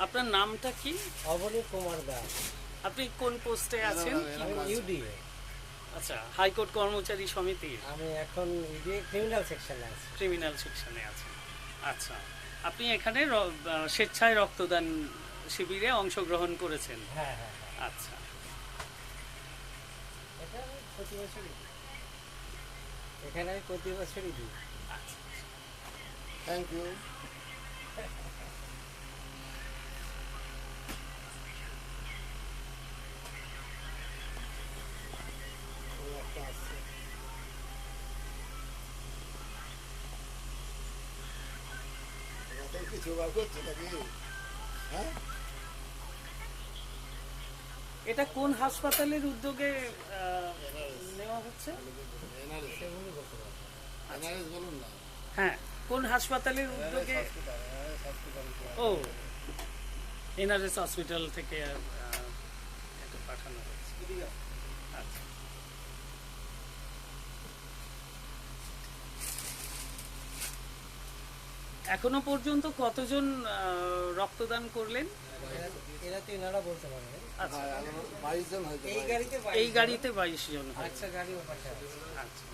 আপনার নামটা কি? অবনী কুমার দাস। আপনি কোন পোস্টে আছেন? আমি ইউডিএ। আচ্ছা, হাইকোর্ট কর্মচারী সমিতির আমি এখন ইউডিএ ক্রিমিনাল সেকশনে আছি। ক্রিমিনাল সেকশনে আছেন। আচ্ছা, আপনি এখানে স্বেচ্ছায় রক্তদান শিবিরে অংশগ্রহণ করেছেন? হ্যাঁ হ্যাঁ হ্যাঁ, আচ্ছা, এটা আমি প্রতি বছরই দিই। এখানে আমি প্রতি বছরই দিই। আচ্ছা। Thank you. কিছু বার করছে নাকি? হ্যাঁ, এটা কোন হাসপাতালের উদ্যোগে নেওয়া হচ্ছে? সেগুলি করতে পারবো। এনআরএস বলুন না। হ্যাঁ, কোন হাসপাতালের উদ্যোগে? ও, এনআরএস হসপিটাল থেকে এটা পাঠানো হয়েছে। আচ্ছা, এখনো পর্যন্ত কতজন রক্তদান করলেন? এরা তো এনারা বলতে পারবে। আচ্ছা, 22 জন হয়েছে। এই গাড়িতে এই গাড়িতে 22 জন হয়েছে। আচ্ছা, গাড়ি ও পাশে আছে। আচ্ছা।